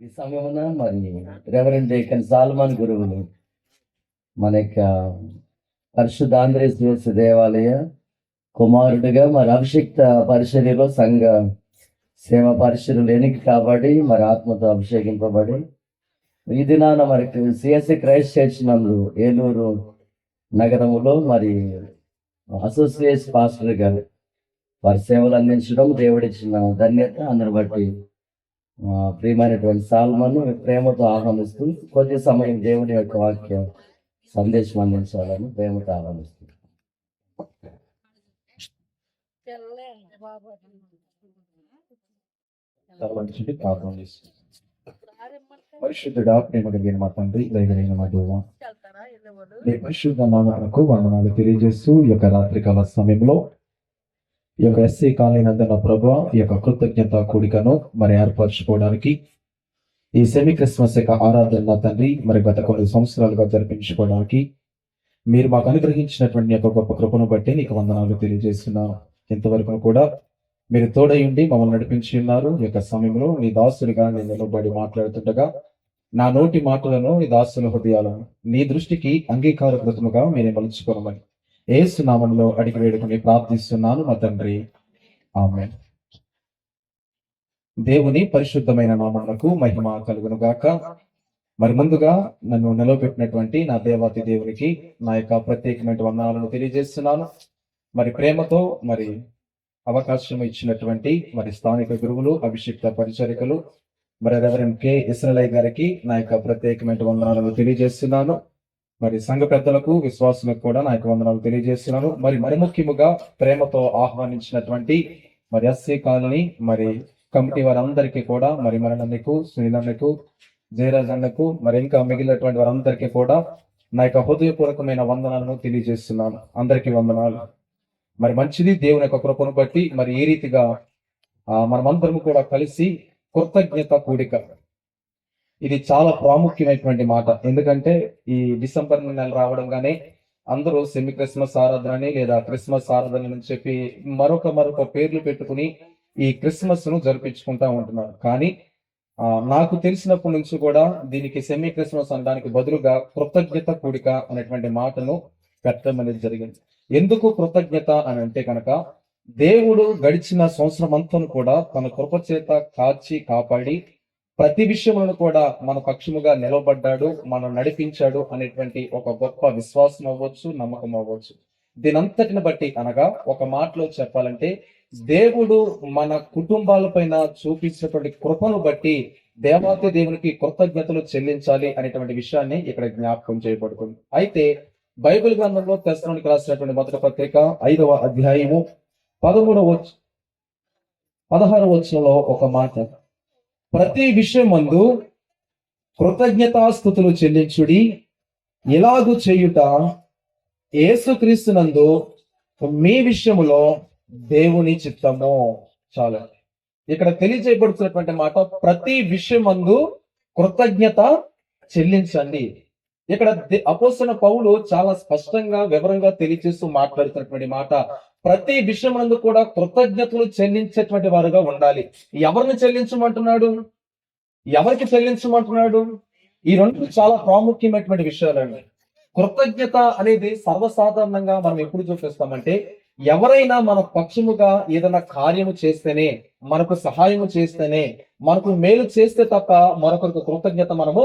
ఈ సమయమున మరి రెవరెండ్ డేకన్ సాల్మన్ గురువులు మన యొక్క పరిశుద్ధ ఆంధ్రప్రదేశ్ దేవాలయ కుమారుడిగా మరి అభిషిక్త పరిచర్యలో సంఘ సేవ పరిచర్యలు ఎన్నిక కాబడి మరి ఆత్మతో అభిషేకింపబడి ఈ దినాన మరి సిఎస్సి క్రైస్ట్ చర్చ్ నందు ఏలూరు నగరములో మరి అసోసియేట్ పాస్టర్గా వారి సేవలు అందించడం దేవుడిచ్చిన ధన్యత. అందరు బట్టి ప్రియమైనటువంటి సాల్మన్ ప్రేమతో ఆహ్వానిస్తూ కొద్ది సమయం దేవుని యొక్క వాక్య సందేశం అందించాలని ప్రేమతో ఆహ్వానిస్తుంది. పరిశుద్ధుడా, ప్రేమ కలిగిన మా తండ్రి, దయగలిగిన మా దేవ, నీ పరిశుద్ధ నామమునకు వందనాలు తెలియజేస్తూ ఈ యొక్క రాత్రికాల సమయంలో ఈ యొక్క ఎస్సీ కాలనీ నందున ప్రభువా ఈ యొక్క కృతజ్ఞత కూడికను మరి ఏర్పరచుకోవడానికి ఈ సెమీ క్రిస్మస్ యొక్క ఆరాధన తండ్రి మరి గత కొన్ని సంవత్సరాలుగా జరిపించుకోవడానికి మీరు మాకు అనుగ్రహించినటువంటి యొక్క గొప్ప కృపను బట్టి నీకు వందనాలు తెలియజేస్తున్నాను. ఇంతవరకు కూడా మీరు తోడై ఉండి మమ్మల్ని నడిపించి ఉన్నారు. ఈ యొక్క సమయంలో నీ దాసుడిగా నేను నిలబడి మాట్లాడుతుండగా నా నోటి మాటలను నీ దాసుల హృదయాలను నీ దృష్టికి అంగీకారకృతముగా మీరే మలుచుకోమని యేసు నామములో అడిగి వేడుకుని ప్రార్థిస్తున్నాను మా తండ్రి, ఆమేన్. దేవుని పరిశుద్ధమైన నామమునకు మహిమ కలుగును గాక. మరి ముందుగా నన్ను నిలవబెట్టినటువంటి నా దేవాతి దేవునికి నా యొక్క ప్రత్యేకమైన వందనాలను తెలియజేస్తున్నాను. మరి ప్రేమతో మరి అవకాశం ఇచ్చినటువంటి మరి స్థానిక గురువులు, అభిషిక్త పరిచారికలు మరి రెవరెండ్ కె ఇస్రాయల్ గారికి నా యొక్క ప్రత్యేకమైన వందనాలను తెలియజేస్తున్నాను. మరి సంఘ పెద్దలకు, విశ్వాసులకు కూడా నా యొక్క వందనాలు తెలియజేస్తున్నాను. మరి ముఖ్యముగా ప్రేమతో ఆహ్వానించినటువంటి మరి ఎస్సీ కాలనీ మరి కమిటీ వారందరికీ కూడా మరి మరణకు, శ్రీనన్నకు, జయరాజ్ అన్నకు మరి ఇంకా మిగిలినటువంటి వారందరికీ కూడా నా యొక్క హృదయపూర్వకమైన వందనాలను తెలియజేస్తున్నాను. అందరికీ వందనాలు. మరి మంచిది, దేవుని యొక్క కృపను బట్టి మరి ఈ రీతిగా మనమందరం కూడా కలిసి కృతజ్ఞత కూడిక, ఇది చాలా ప్రాముఖ్యమైనటువంటి మాట. ఎందుకంటే ఈ డిసెంబర్ నెల రావడంగానే అందరూ సెమీ క్రిస్మస్ ఆరాధన అని లేదా క్రిస్మస్ ఆరాధన అని చెప్పి మరొక పేర్లు పెట్టుకుని ఈ క్రిస్మస్ ను జరిపించుకుంటా ఉంటున్నారు. కానీ నాకు తెలిసినప్పటి నుంచి కూడా దీనికి సెమీ క్రిస్మస్ అనడానికి బదులుగా కృతజ్ఞత కూడిక అనేటువంటి మాటను పెట్టడం అనేది జరిగింది. ఎందుకు కృతజ్ఞత అని అంటే కనుక దేవుడు గడిచిన సంవత్సరం అంతా కూడా తన కృప చేత కాపాడి ప్రతి విషయంలో కూడా మన పక్షముగా నిలబడ్డాడు, మనం నడిపించాడు అనేటువంటి ఒక గొప్ప విశ్వాసం అవ్వచ్చు, నమ్మకం అవ్వచ్చు. దీనంతటిని బట్టి అనగా ఒక మాటలో చెప్పాలంటే దేవుడు మన కుటుంబాలపైన చూపించినటువంటి కృపను బట్టి దేవాతి దేవునికి కృతజ్ఞతలు చెల్లించాలి అనేటువంటి విషయాన్ని ఇక్కడ జ్ఞాపకం చేయబడుతుంది. అయితే బైబిల్ గ్రంథంలో తెస్సలోనికీయులకు రాసినటువంటి మొదటి పత్రిక 5వ అధ్యాయము 16వ వచనంలో ఒక మాట, ప్రతి విషయం మందు కృతజ్ఞతాస్తుతులు చెల్లించుడి, ఇలాగు చేయుట యేసుక్రీస్తునందు మీ విషయములో దేవుని చిత్తము. చాలా ఇక్కడ తెలియజేయబడుతున్నటువంటి మాట, ప్రతి విషయం మందు కృతజ్ఞత చెల్లించండి. ఇక్కడ అపోస్తలుడైన పౌలు చాలా స్పష్టంగా వివరంగా తెలియజేస్తూ మాట్లాడుతున్నటువంటి మాట, ప్రతి విషయమందు కూడా కృతజ్ఞతలు చెల్లించేటువంటి వారుగా ఉండాలి. ఎవరిని చెల్లించమంటున్నాడు? ఎవరికి చెల్లించమంటున్నాడు? ఈ రెండు చాలా ప్రాముఖ్యమైనటువంటి విషయాలండి. కృతజ్ఞత అనేది సర్వసాధారణంగా మనం ఎప్పుడు చూపిస్తామంటే ఎవరైనా మన పక్షముగా ఏదైనా కార్యము చేస్తేనే, మనకు సహాయము చేస్తేనే, మనకు మేలు చేస్తే తప్ప మరొకరికి కృతజ్ఞత మనము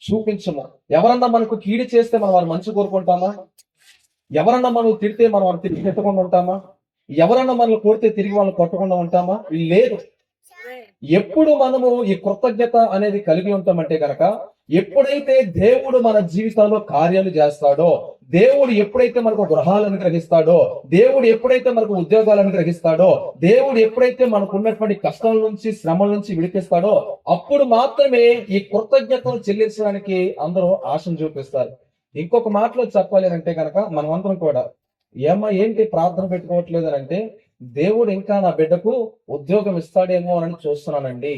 చూపించము. ఎవరన్నా మనకు కీడు చేస్తే మనం వారు మంచి కోరుకుంటామా? ఎవరన్నా మనం తిడితే మనం వారు తిరిగి తిట్టకుండా ఉంటామా? ఎవరన్నా మనల్ని కొడితే తిరిగి వాళ్ళని కొట్టకుండా ఉంటామా? లేదు. ఎప్పుడు మనము ఈ కృతజ్ఞత అనేది కలిగి ఉంటామంటే కనుక ఎప్పుడైతే దేవుడు మన జీవితాల్లో కార్యాలు చేస్తాడో, దేవుడు ఎప్పుడైతే మనకు గృహాలను గ్రహిస్తాడో, దేవుడు ఎప్పుడైతే మనకు ఉద్యోగాలను గ్రహిస్తాడో, దేవుడు ఎప్పుడైతే మనకు ఉన్నటువంటి కష్టాల నుంచి, శ్రమల నుంచి విడిపిస్తాడో అప్పుడు మాత్రమే ఈ కృతజ్ఞతను చెల్లించడానికి అందరూ ఆశను చూపిస్తారు. ఇంకొక మాటలో చెప్పాలి అంటే కనుక మనమందరం కూడా ఏంటి ప్రార్థన పెట్టుకోవట్లేదు అని అంటే, దేవుడు ఇంకా నా బిడ్డకు ఉద్యోగం ఇస్తాడేమో అని చూస్తున్నానండి,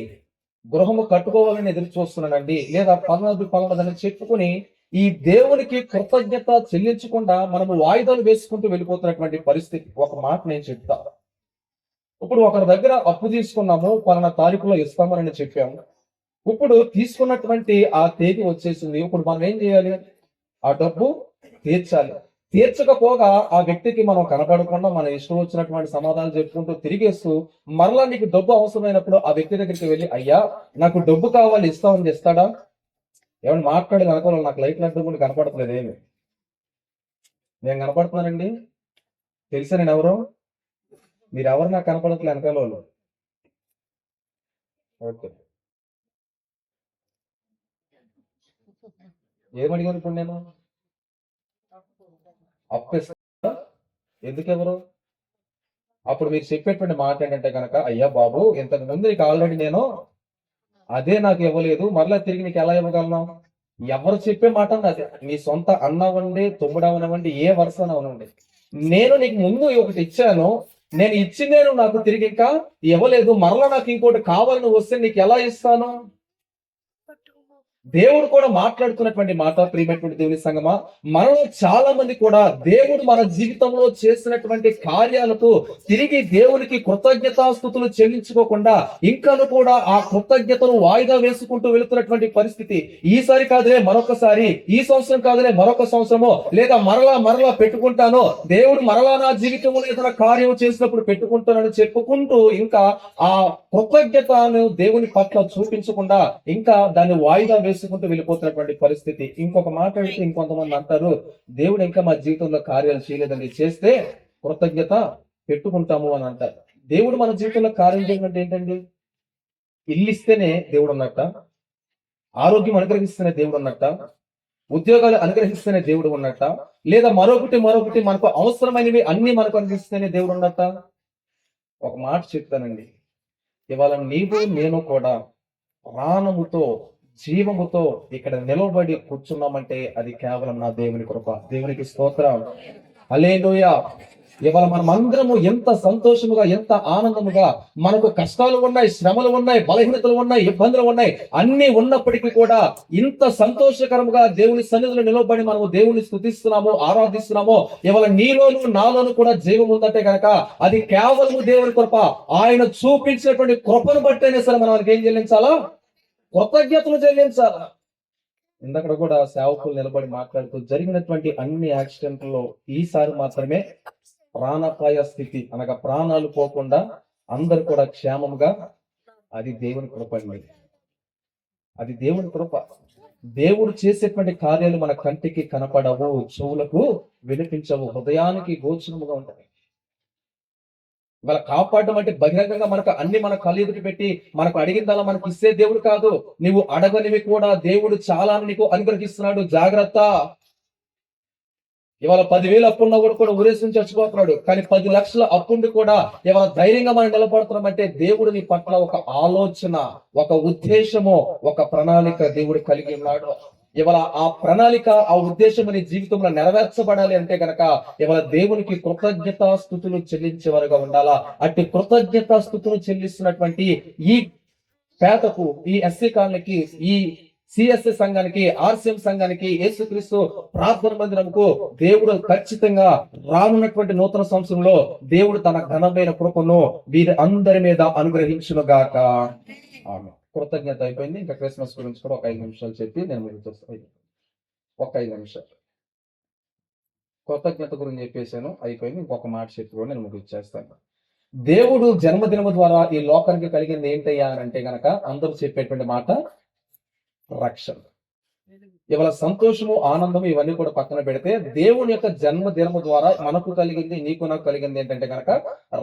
గృహము కట్టుకోవాలని ఎదురు చూస్తున్నానండి, లేదా పలానదని చెప్పుకుని ఈ దేవునికి కృతజ్ఞత చెల్లించకుండా మనము వాయిదాలు వేసుకుంటూ వెళ్ళిపోతున్నటువంటి పరిస్థితి. ఒక మాట నేను చెప్తా. ఇప్పుడు ఒకరి దగ్గర అప్పు తీసుకున్నాము, పలానా తారీఖులో ఇస్తామని చెప్పాము. ఇప్పుడు తీసుకున్నటువంటి ఆ తేదీ వచ్చేసింది. ఇప్పుడు మనం ఏం చేయాలి? ఆ డబ్బు తీర్చాలి. తీర్చకపోగా ఆ వ్యక్తికి మనం కనపడకుండా మన ఇష్టం వచ్చినటువంటి సమాధానం చెప్పుకుంటూ తిరిగేస్తూ మరలా నీకు డబ్బు అవసరమైనప్పుడు ఆ వ్యక్తి దగ్గరికి వెళ్ళి, అయ్యా నాకు డబ్బు కావాలి, ఇస్తామని ఇస్తాడా? ఏమన్నా మాట్లాడేది అనుకోవాలి. నాకు లైట్లు అడ్డం కూడా కనపడట్లేదు ఏమి. నేను కనపడుతున్నానండి? తెలుసా నేను ఎవరు? మీరు ఎవరు నాకు కనపడట్లేదు వెనకాల వాళ్ళు. ఓకే, ఏమడిగాను ఇప్పుడు నేను? అప్పిస్తా? ఎందుకు ఎవరు? అప్పుడు మీరు చెప్పేటువంటి మాట ఏంటంటే కనుక, అయ్యా బాబు ఇంతకు ముందు నీకు ఆల్రెడీ నేను అదే నాకు ఇవ్వలేదు, మరలా తిరిగి నీకు ఎలా ఇవ్వగలను? ఎవరు చెప్పే మాట అన్నది నీ సొంత అన్నవండి, తమ్ముడవనివ్వండి, ఏ వరుస అవనండి, నేను నీకు ముందు ఒకటి ఇచ్చాను, నేను ఇచ్చిందే నువ్వు నాకు తిరిగి ఇంకా ఇవ్వలేదు, మరలా నాకు ఇంకోటి కావాలని వస్తే నీకు ఎలా ఇస్తాను? దేవుడు కూడా మాట్లాడుతున్నటువంటి మాట, ప్రియమైనటువంటి దేవుని సంగమా, మనలో చాలా మంది కూడా దేవుడు మన జీవితంలో చేసినటువంటి కార్యాలకు తిరిగి దేవునికి కృతజ్ఞతాస్తుతులు చెల్లించుకోకుండా ఇంకను కూడా ఆ కృతజ్ఞతను వాయిదా వేసుకుంటూ వెళుతున్నటువంటి పరిస్థితి. ఈసారి కాదులే మరొకసారి, ఈ సంవత్సరం కాదులే మరొక సంవత్సరమో, లేదా మరలా పెట్టుకుంటాను, దేవుడు మరలా నా జీవితంలో ఏదైనా కార్యం చేసినప్పుడు పెట్టుకుంటానని చెప్పుకుంటూ ఇంకా ఆ కృతజ్ఞతను దేవుని పట్ల చూపించకుండా ఇంకా దాన్ని వాయిదా వేసుకుంటూ వెళ్ళిపోతున్నటువంటి పరిస్థితి. ఇంకొక మాట అయితే ఇంకొంతమంది అంటారు, దేవుడు ఇంకా మా జీవితంలో కార్యాలు చేయలేదండి, చేస్తే కృతజ్ఞత పెట్టుకుంటాము అని అంటారు. దేవుడు మన జీవితంలో కార్యం చేయమంటే ఏంటండి? ఇల్లు ఇస్తేనే దేవుడు ఉన్నట్ట? ఆరోగ్యం అనుగ్రహిస్తేనే దేవుడు ఉన్నట్ట? ఉద్యోగాలు అనుగ్రహిస్తేనే దేవుడు ఉన్నట్ట? లేదా మరొకటి మనకు అవసరమైనవి అన్ని మనకు అందిస్తేనే దేవుడు ఉన్నట్ట? ఒక మాట చెప్తానండి, ఇవాళ నీవు నేను కూడా ప్రాణముతో జీవముతో ఇక్కడ నిలబడి కూర్చున్నామంటే అది కేవలం నా దేవుని కృప. దేవునికి స్తోత్రం, హల్లెలూయా. ఇవాళ మనం అందరము ఎంత సంతోషముగా, ఎంత ఆనందముగా, మనకు కష్టాలు ఉన్నాయి, శ్రమలు ఉన్నాయి, బలహీనతలు ఉన్నాయి, ఇబ్బందులు ఉన్నాయి, అన్ని ఉన్నప్పటికీ కూడా ఇంత సంతోషకరముగా దేవుని సన్నిధిలో నిలబడి మనము దేవుని స్తుతిస్తున్నాము, ఆరాధిస్తున్నాము. ఇవాళ నీలోను నాలోను కూడా జీవం ఉందంటే కనుక అది కేవలము దేవుని కృప. ఆయన చూపించినటువంటి కృపను బట్టైనా సరే మనం మనకి ఏం చెల్లించాలా? కృతజ్ఞతలు చెల్లించాలా. ఇందక్కడ కూడా సేవకులు నిలబడి మాట్లాడుతూ జరిగినటువంటి అన్ని యాక్సిడెంట్లలో ఈసారి మాత్రమే ప్రాణాపాయ స్థితి, అనగా ప్రాణాలు పోకుండా అందరు కూడా క్షేమముగా, అది దేవుని కృప అండి. అది దేవుని కృప. దేవుడు చేసేటువంటి కార్యాలు మన కంటికి కనపడవు, చెవులకు వినిపించవు, హృదయానికి గోచరముగా ఉంటాయి. ఇవాళ కాపాడడం అంటే బహిరంగంగా మనకు అన్ని మన కళ్ళు ఎదుటి పెట్టి మనకు అడిగిందలా మనకు ఇస్తే దేవుడు కాదు. నువ్వు అడగనివి కూడా దేవుడు చాలా నీకు అనుగ్రహిస్తున్నాడు, జాగ్రత్త. ఇవాళ 10,000 అప్పున్నా కూడా ఊరేసి చచ్చిపోతున్నాడు, కానీ 10 లక్షల అప్పుండి కూడా ఇవాళ ధైర్యంగా మనం నిలబడుతున్నామంటే దేవుడు నీ పట్ల ఒక ఆలోచన, ఒక ఉద్దేశము, ఒక ప్రణాళిక దేవుడు కలిగి ఉన్నాడు. ఇవాళ ఆ ప్రణాళిక, ఆ ఉద్దేశం నీ జీవితంలో నెరవేర్చబడాలి అంటే గనక ఇవాళ దేవునికి కృతజ్ఞతాస్తుతులు చెల్లించేవారుగా ఉండాలా. అట్టి కృతజ్ఞతాస్తుతులు చెల్లిస్తున్నటువంటి ఈ పేదకు, ఈ ఎస్సీ కాలనీకి, ఈ సిఎస్ఏ సంఘానికి, ఆర్సిఎం సంఘానికి, యేసుక్రీస్తు ప్రార్థన మందిరంకు దేవుడు ఖచ్చితంగా రానున్నటువంటి నూతన సంవత్సరంలో దేవుడు తన ఘనమైన కృపను వీరి అందరి మీద అనుగ్రహించును గాక. ఆమేన్. కృతజ్ఞత అయిపోయింది. ఇంకా క్రిస్మస్ గురించి కూడా ఒక 5 నిమిషాలు చెప్పి నేను ముగిస్తాను. ఒక 5 నిమిషాలు కృతజ్ఞత గురించి చెప్పేసాను, అయిపోయింది. ఇంకొక మాట చెప్పి కూడా నేను ముగిచ్చేస్తాను. దేవుడు జన్మదినము ద్వారా ఈ లోకానికి కలిగింది ఏంటయ్యా అని అంటే గనక అందరూ చెప్పేటువంటి మాట రక్షణ. ఇవాళ సంతోషము, ఆనందము ఇవన్నీ కూడా పక్కన పెడితే దేవుని యొక్క జన్మదినము ద్వారా మనకు కలిగింది, నీకు నాకు కలిగింది ఏంటంటే గనక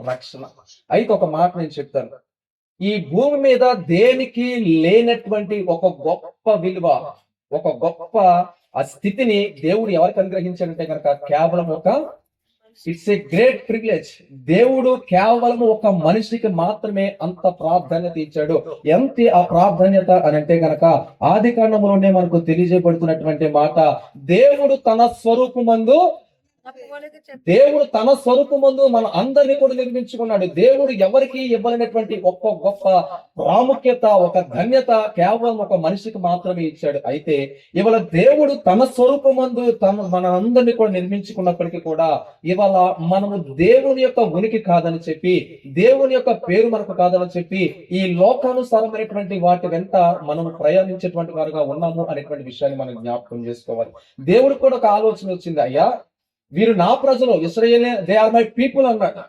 రక్షణ. అయితే ఒక మాట నేను చెప్తాను, ఈ భూమి మీద దేనికి లేనటువంటి ఒక గొప్ప విలువ, ఒక గొప్ప ఆ స్థితిని దేవుడు ఎవరికి అనుగ్రహించాడంటే కనుక కేవలం ఇట్స్ ఏ గ్రేట్ ప్రివిలేజ్. దేవుడు కేవలం ఒక మనిషికి మాత్రమే అంత ప్రాధాన్యత ఇచ్చాడు. ఎంత ఆ ప్రాధాన్యత అని అంటే గనక ఆదికాండములోనే మనకు తెలియజేయబడుతున్నటువంటి మాట, దేవుడు తన స్వరూపమందు దేవుడు తన స్వరూపమందు మన అందరినీ కూడా నిర్మించుకున్నాడు. దేవుడు ఎవరికి ఇవ్వలేనటువంటి గొప్ప ప్రాముఖ్యత, ఒక ధన్యత కేవలం ఒక మనిషికి మాత్రమే ఇచ్చాడు. అయితే ఇవాళ దేవుడు తన స్వరూపమందు మన అందరినీ కూడా నిర్మించుకున్నప్పటికీ కూడా ఇవాళ మనము దేవుని యొక్క ఉనికి కాదని చెప్పి, దేవుని యొక్క పేరు మనకు కాదని చెప్పి, ఈ లోకానుసారమైనటువంటి వాటి వెంట మనం ప్రయాణించేటువంటి వారుగా ఉన్నాము అనేటువంటి విషయాన్ని మనం జ్ఞాపకం చేసుకోవాలి. దేవుడు కూడా ఒక ఆలోచన వచ్చింది, అయ్యా వీరు నా ప్రజలు, ఇశ్రాయేలే దే ఆర్ మై పీపుల్ అన్నాడు.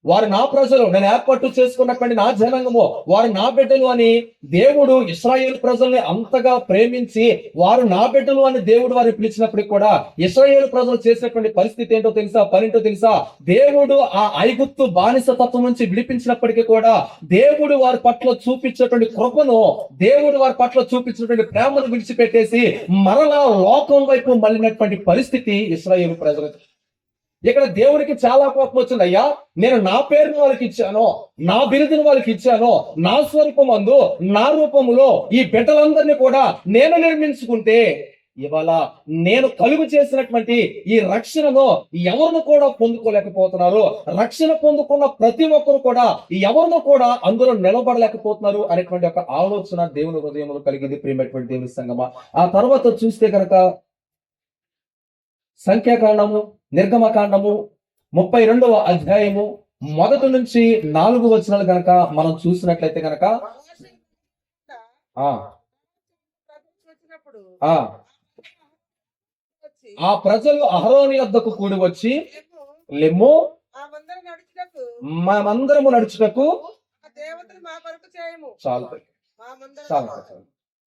వారు నా ప్రజలు, నేను ఏర్పాటు చేసుకున్నటువంటి నా జనాంగము, వారు నా బిడ్డలు అని దేవుడు ఇశ్రాయేలు ప్రజల్ని అంతగా ప్రేమించి వారు నా బిడ్డలు అని దేవుడు వారిని పిలిచినప్పటికీ కూడా ఇశ్రాయేలు ప్రజలు చేసినటువంటి పరిస్థితి ఏంటో తెలుసా, పనింటో తెలుసా? దేవుడు ఆ ఐగుప్తు బానిసతత్వం నుంచి విడిపించినప్పటికీ కూడా దేవుడు వారి పట్ల చూపించేటువంటి కృపను, దేవుడు వారి పట్ల చూపించినటువంటి ప్రేమను విడిచిపెట్టేసి మరలా లోకం వైపు మళ్ళినటువంటి పరిస్థితి ఇశ్రాయేలు ప్రజలకు. ఇక్కడ దేవుడికి చాలా కోపం వచ్చింది, అయ్యా నేను నా పేరుని వాళ్ళకి ఇచ్చాను, నా బిరుదుని వాళ్ళకి ఇచ్చాను, నా స్వరూపమందు నా రూపములో ఈ బిడ్డలందరినీ కూడా నేను నిర్మించుకుంటే ఇవాళ నేను కలుగు చేసినటువంటి ఈ రక్షణను ఎవరిని కూడా పొందుకోలేకపోతున్నారు, రక్షణ పొందుకున్న ప్రతి ఒక్కరు కూడా ఎవరిని కూడా అందులో నిలబడలేకపోతున్నారు అనేటువంటి ఒక ఆలోచన దేవుని హృదయంలో కలిగింది. ప్రియమైనటువంటి దేవుని సంగమా, ఆ తర్వాత చూస్తే కనుక సంఖ్యాకాండము, నిర్గమకాండము 32వ అధ్యాయము 1 నుంచి 4 వచనాలు కనుక మనం చూసినట్లయితే కనుక ఆ ప్రజలు అహరోను యొద్దకు కూడి వచ్చి, లెమ్ము మనమందరము నడుచుటకు చాలు చాలు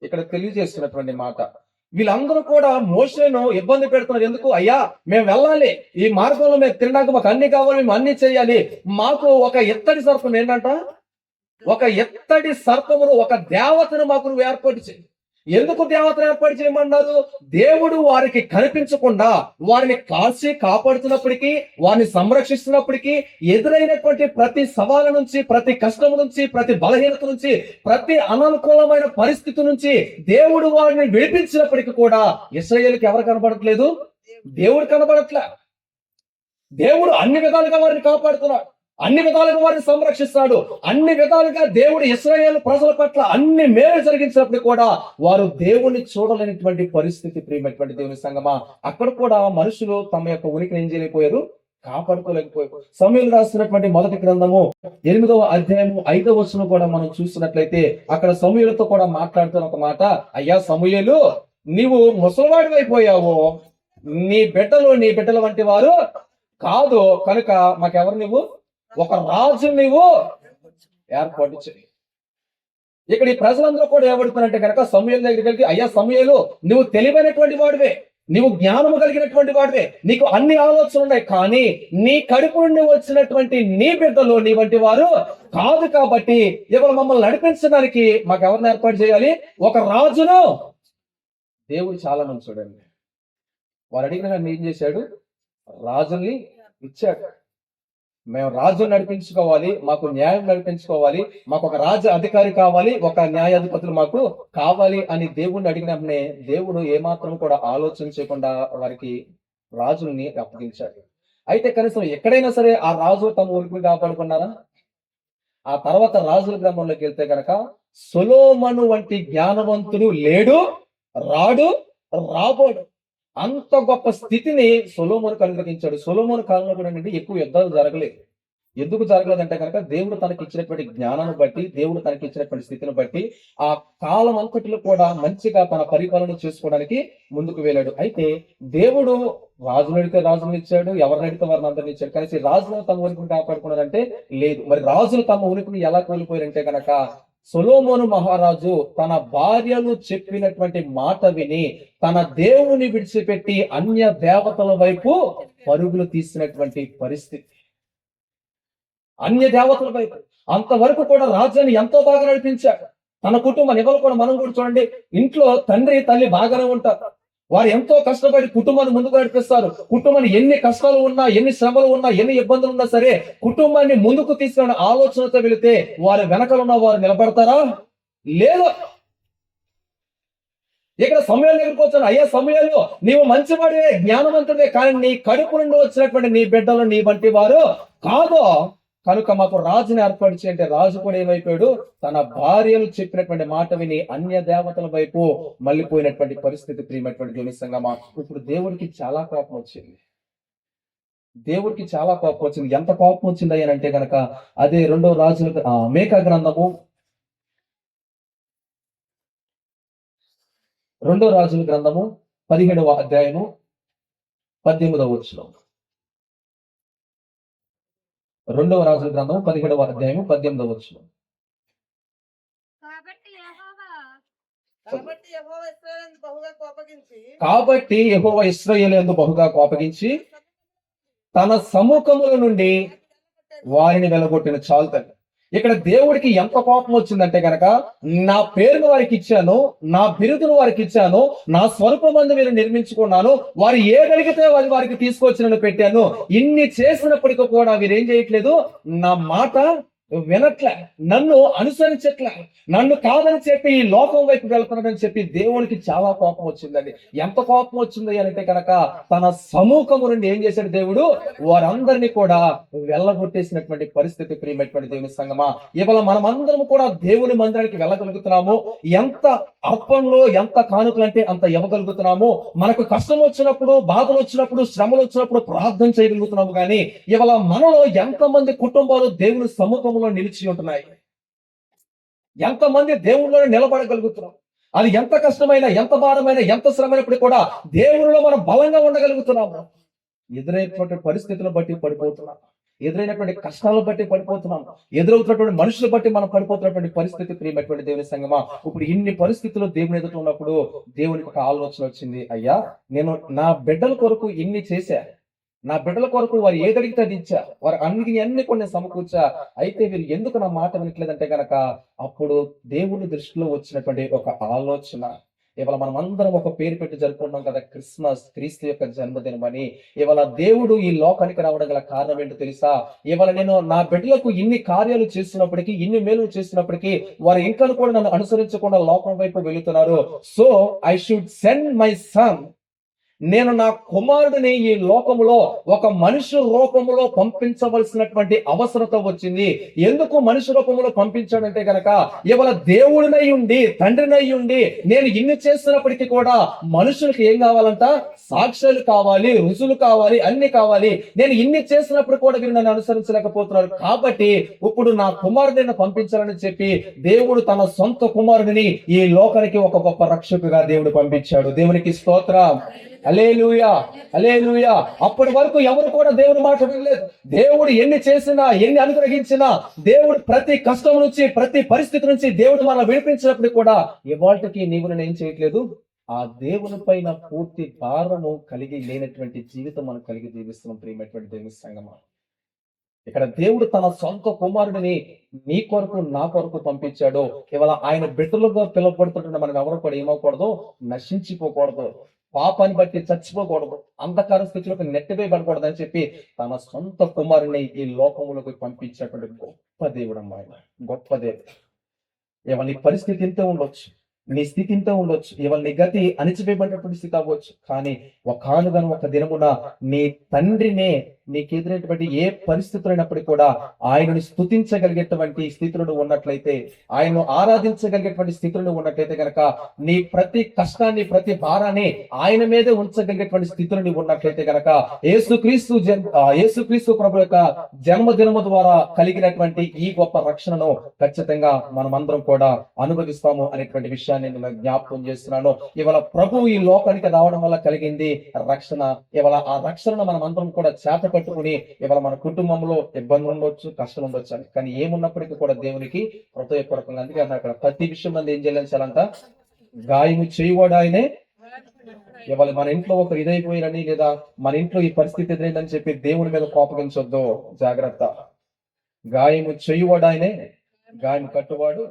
ఇక్కడ తెలియజేస్తున్నటువంటి మాట. వీళ్ళందరూ కూడా మోషేను ఇబ్బంది పెడుతున్నారు. ఎందుకు? అయ్యా మేము వెళ్ళాలి, ఈ మార్గంలో మేము తినడానికి మాకు అన్ని కావాలి, మేము అన్ని చేయాలి, మాకు ఒక ఎత్తడి సర్పం ఏంటంట, ఒక ఎత్తడి సర్పమును, ఒక దేవతను మాకు నువ్వు ఏర్పాటు చేయి. ఎందుకు దేవతను ఏర్పాటు చేయమన్నారు? దేవుడు వారికి కనిపించకుండా వారిని కాల్చి కాపాడుతున్నప్పటికీ, వారిని సంరక్షిస్తున్నప్పటికీ ఎదురైనటువంటి ప్రతి సవాలు నుంచి, ప్రతి కష్టం నుంచి, ప్రతి బలహీనత నుంచి, ప్రతి అననుకూలమైన పరిస్థితి నుంచి దేవుడు వారిని విడిపించినప్పటికీ కూడా ఇశ్రాయేలుకి ఎవరు కనబడట్లేదు? దేవుడు కనబడట్లే. దేవుడు అన్ని విధాలుగా వారిని కాపాడుతున్నాడు, అన్ని విధాలుగా వారిని సంరక్షిస్తాడు, అన్ని విధాలుగా దేవుడు ఇశ్రాయేలు ప్రజల పట్ల అన్ని మేలు జరిగించినప్పుడు కూడా వారు దేవుని చూడలేనటువంటి పరిస్థితి. ప్రియమైనటువంటి దేవుని సంగమా, అక్కడ కూడా మనుషులు తమ యొక్క ఉనికిని ఏం చేయలేకపోయారు, కాపాడుకోలేకపోయారు. సమూయేలు రాసినటువంటి మొదటి గ్రంథము 8వ అధ్యాయము 5వ వచనం కూడా మనం చూసినట్లయితే అక్కడ సమూయేలుతో కూడా మాట్లాడుతున్న ఒక మాట, అయ్యా సమూయేలు నీవు ముసలివాడి అయిపోయావు, నీ బిడ్డల వంటి వారు కాదు, కనుక మాకెవరు నువ్వు ఒక రాజు నీవు ఏర్పాటు చేయి. ఇక్కడ ఈ ప్రజలందరూ కూడా ఏమడుతున్నారంటే కనుక సమూయేలు దగ్గరికి వెళ్తే, అయ్యా సమూయేలు నువ్వు తెలివైనటువంటి వాడివే, నీవు జ్ఞానము కలిగినటువంటి వాడివే, నీకు అన్ని ఆలోచనలు ఉన్నాయి, కానీ నీ కడుపు నుండి వచ్చినటువంటి నీ బిడ్డలు నీ వంటి వారు కాదు, కాబట్టి ఇవాళ మమ్మల్ని నడిపించడానికి మాకు ఎవరిని ఏర్పాటు చేయాలి? ఒక రాజును. దేవుడు చాలా మంది చూడండి, వారు అడిగిన ఏం చేశాడు? రాజుని ఇచ్చాడు. మేము రాజును నడిపించుకోవాలి, మాకు న్యాయం నడిపించుకోవాలి, మాకు ఒక రాజ అధికారి కావాలి, ఒక న్యాయాధిపతులు మాకు కావాలి అని దేవుడిని అడిగినప్పుడే దేవుడు ఏమాత్రం కూడా ఆలోచన చేయకుండా వారికి రాజుల్ని అప్పగించాడు. అయితే కనీసం ఎక్కడైనా సరే ఆ రాజు తమ ఉనికి కాపాడుకున్నారా? ఆ తర్వాత రాజుల గ్రంథంలోకి వెళ్తే కనుక సొలొమోను వంటి జ్ఞానవంతుడు లేడు, రాడు, రాబోడు. అంత గొప్ప స్థితిని సొలొమోను కలిగించాడు. సొలొమోను కాలంలో కూడా ఎక్కువ యుద్ధాలు జరగలేదు. ఎందుకు జరగలేదంటే కనుక దేవుడు తనకి ఇచ్చినటువంటి జ్ఞానాన్ని బట్టి, దేవుడు తనకి ఇచ్చినటువంటి స్థితిని బట్టి ఆ కాలం అంతటిలో కూడా మంచిగా తన పరిపాలన చేసుకోవడానికి ముందుకు వెళ్ళాడు. అయితే దేవుడు రాజును అడిగితే రాజును ఇచ్చాడు, ఎవరిని అడిగితే వారిని అందరిని ఇచ్చాడు, కానీ రాజులు తమ ఉనికిని కాపాడుకున్నారంటే లేదు. మరి రాజులు తమ ఉనికిని ఎలా కోల్పోయారంటే కనుక సొలొమోను మహారాజు తన భార్యలు చెప్పినటువంటి మాట విని తన దేవుని విడిచిపెట్టి అన్య దేవతల వైపు పరుగులు తీసినటువంటి పరిస్థితి. అన్య దేవతల వైపు అంతవరకు కూడా రాజ్యాన్ని ఎంతో బాగా నడిపించాడు. తన కుటుంబాన్ని ఎవరు కూడా మనం కూడా చూడండి, ఇంట్లో తండ్రి తల్లి బాగానే ఉంటారు, వారు ఎంతో కష్టపడి కుటుంబాన్ని ముందుకు నడిపిస్తారు. కుటుంబాన్ని ఎన్ని కష్టాలు ఉన్నా, ఎన్ని శ్రమలు ఉన్నా, ఎన్ని ఇబ్బందులు ఉన్నా సరే కుటుంబాన్ని ముందుకు తీసుకునే ఆలోచనతో వెళితే వారి వెనకలు ఉన్న వారు నిలబడతారా? లేదు. ఇక్కడ సమయాలు ఎదుర్కొచ్చాను, అయ్యా సమయాలు నీవు మంచివాడివే, జ్ఞానవంతుడే, కానీ నీ కడుపు నుండి వచ్చినటువంటి నీ బిడ్డలు నీ వంటి వారు కాదు, కనుక మాకు రాజుని ఏర్పరిచి అంటే రాజు కూడా ఏమైపోయాడు, తన భార్యలు చెప్పినటువంటి మాట విని అన్య దేవతల వైపు మళ్ళీపోయినటువంటి పరిస్థితి. ప్రియమైనటువంటి దేవుని సంగమా, ఇప్పుడు దేవుడికి చాలా కోపం వచ్చింది. దేవుడికి చాలా కోపం వచ్చింది. ఎంత కోపం వచ్చింది అంటే గనక అదే రెండో రాజుల మేకా గ్రంథము, రెండో రాజుల గ్రంథము 17వ అధ్యాయము 18వ వచనం. రెండవ రాజుల గ్రంథం 17వ అధ్యాయము 18వ వచనం. కాబట్టి యెహోవా ఇశ్రాయేలుయందు బహుగా కోపగించి తన సముఖముల నుండి వారిని వెలగొట్టిన. చాలు తల్లి. ఇక్కడ దేవుడికి ఎంత కోపం వచ్చిందంటే గనక, నా పేరును వారికి ఇచ్చాను, నా బిరుదును వారికి ఇచ్చాను, నా స్వరూపమందు మీరు నిర్మించుకున్నాను, వారు ఏ గలిగితే వారికి తీసుకొచ్చి నన్ను పెట్టాను, ఇన్ని చేసినప్పటికీ కూడా వీరేం చేయట్లేదు, నా మాట వినట్లే, నన్ను అనుసరించట్లే, నన్ను కాదని చెప్పి ఈ లోకం వైపు వెళ్తున్నాడని చెప్పి దేవునికి చాలా కోపం వచ్చిందండి. ఎంత కోపం వచ్చింది అంటే కనుక తన సమూహము నుండి ఏం చేశాడు దేవుడు, వారందరినీ కూడా వెళ్ళగొట్టేసినటువంటి పరిస్థితి. ప్రియమైనటువంటి దేవుని సంగమా, ఇవాళ మనమందరం కూడా దేవుని మందిరానికి వెళ్ళగలుగుతున్నాము. ఎంత అర్పణలో ఎంత కానుకలు అంటే అంత ఇవ్వగలుగుతున్నాము. మనకు కష్టం వచ్చినప్పుడు, బాధలు వచ్చినప్పుడు, శ్రమలు వచ్చినప్పుడు ప్రార్థన చేయగలుగుతున్నాము. కానీ ఇవాళ మనలో ఎంతమంది కుటుంబాలు దేవుని సముఖంలో నిలిచి ఉంటున్నాయి, ఎంతమంది దేవుళ్ళలో నిలబడగలుగుతున్నాం. అది ఎంత కష్టమైన, ఎంత భారమైన, ఎంత శ్రమైనప్పుడు కూడా దేవునిలో మనం బలంగా ఉండగలుగుతున్నాము. ఎదురైనటువంటి పరిస్థితులను బట్టి పడిపోతున్నాం, ఎదురైనటువంటి కష్టాలను బట్టి పడిపోతున్నాం, ఎదురవుతున్నటువంటి మనుషులు బట్టి మనం పడిపోతున్నటువంటి పరిస్థితి. ప్రియమైనటువంటి దేవుని సంగమా, ఇప్పుడు ఇన్ని పరిస్థితులు దేవుని ఎదుట ఉన్నప్పుడు దేవునికి ఒక ఆలోచన వచ్చింది. అయ్యా, నేను నా బిడ్డల కొరకు ఇన్ని చేశా, నా బిడ్డల కొరకు వారు ఏదడిగితే అది ఇచ్చా, వారు అన్ని కొన్ని సమకూర్చా, అయితే వీరు ఎందుకు నా మాట వినట్లేదంటే గనక అప్పుడు దేవుని దృష్టిలో వచ్చినటువంటి ఒక ఆలోచన. ఇవాళ మనం అందరం ఒక పేరు పెట్టి జరుపుకుంటాం కదా, క్రిస్మస్, క్రీస్తు యొక్క జన్మదినం అని. ఇవాళ దేవుడు ఈ లోకానికి రావడం గల కారణం ఏంటో తెలుసా? ఇవాళ నేను నా బిడ్డలకు ఇన్ని కార్యాలు చేస్తున్నప్పటికీ, ఇన్ని మేలు చేస్తున్నప్పటికీ వారు ఇంకా కూడా నన్ను అనుసరించకుండా లోకం వైపు వెళుతున్నారు. So I should send my son, నేను నా కుమారుడిని ఈ లోకములో ఒక మనిషి రూపంలో పంపించవలసినటువంటి అవసరత వచ్చింది. ఎందుకు మనిషి రూపంలో పంపించాడంటే గనక, ఇవాళ దేవుడినై ఉండి, తండ్రినై ఉండి నేను ఇన్ని చేస్తున్నప్పటికీ కూడా మనుషులకు ఏం కావాలంట? సాక్ష్యాలు కావాలి, రుజువులు కావాలి, అన్ని కావాలి. నేను ఇన్ని చేసినప్పుడు కూడా వీరు నన్ను అనుసరించలేకపోతున్నారు. కాబట్టి ఇప్పుడు నా కుమారుడిని పంపించాలని చెప్పి దేవుడు తన సొంత కుమారుడిని ఈ లోకానికి ఒక గొప్ప రక్షకుగా దేవుడు పంపించాడు. దేవునికి స్తోత్రం. హల్లెలూయా, హల్లెలూయా. అప్పటి వరకు ఎవరు కూడా దేవుని మాట వినలేదు. దేవుడు ఎన్ని చేసినా, ఎన్ని అనుగ్రహించినా, దేవుడు ప్రతి కష్టం నుంచి, ప్రతి పరిస్థితి నుంచి దేవుడు మనం విడిపించినప్పుడు కూడా ఇవాళకి నీవు నేను ఏం చేయట్లేదు, ఆ దేవుని పైన పూర్తి భారము కలిగి లేనటువంటి జీవితం మనం కలిగి జీవిస్తున్నాం. ప్రియమైనటువంటి దేవుని సంగమా, ఇక్కడ దేవుడు తన సొంత కుమారుడిని నీ కొరకు, నా కొరకు పంపించాడు. ఇవాళ ఆయన బిడ్డలుగా పిలువబడుతుంటే మనం ఎవరు కూడా ఏమవకూడదు, నశించిపోకూడదు, పాపాన్ని బట్టి చచ్చిపోకూడదు, అంధకార స్థితిలోకి నెట్టివేయబడకూడదు అని చెప్పి తన సొంత కుమారుని ఈ లోకములోకి పంపించినటువంటి గొప్ప దేవుడు అమ్మ ఆయన, గొప్ప దేవుడు. ఇవాళ నీ పరిస్థితి ఇంతే ఉండొచ్చు, నీ స్థితి ఇంతే ఉండొచ్చు, ఇవాళ నీ గతి అణిచివేయబడినటువంటి స్థితి అవ్వచ్చు. కానీ ఒక దినమున నీ తండ్రినే నీకు ఎదురైనటువంటి ఏ పరిస్థితులు అయినప్పటికీ కూడా ఆయనను స్తుతించగలిగేటువంటి స్థితులను ఉన్నట్లయితే, ఆయనను ఆరాధించగలిగేటువంటి స్థితులను ఉన్నట్లయితే కనుక నీ ప్రతి కష్టాన్ని, ప్రతి భారాన్ని ఆయన మీదే ఉంచగలిగేటువంటి స్థితులను ఉన్నట్లయితే కనుక యేసుక్రీస్తు ప్రభు యొక్క జన్మదినము ద్వారా కలిగినటువంటి ఈ గొప్ప రక్షణను ఖచ్చితంగా మనమందరం కూడా అనుభవిస్తాము అనేటువంటి విషయాన్ని నేను జ్ఞాపకం చేస్తున్నాను. ఇవాళ ప్రభు ఈ లోకానికి రావడం వల్ల కలిగింది రక్షణ. ఇవాళ ఆ రక్షణను మనం అందరం కూడా చేత పట్టుకుని ఇవాళ మన కుటుంబంలో ఇబ్బందులు ఉండొచ్చు, కష్టం ఉండొచ్చు, కానీ ఏమున్నప్పటికీ కూడా దేవునికి హృదయపూర్వకంగా, అందుకే అక్కడ ప్రతి విషయం మంది ఏం చేయాలంట, గాయము చేయవాడు ఆయనే. ఇవాళ మన ఇంట్లో ఒకరు ఇదైపోయారని, లేదా మన ఇంట్లో ఈ పరిస్థితి ఎదురైందని చెప్పి దేవుని మీద కోపగించొద్దు, జాగ్రత్త. గాయము చేయవాడు ఆయనే, గాయము కట్టువాడు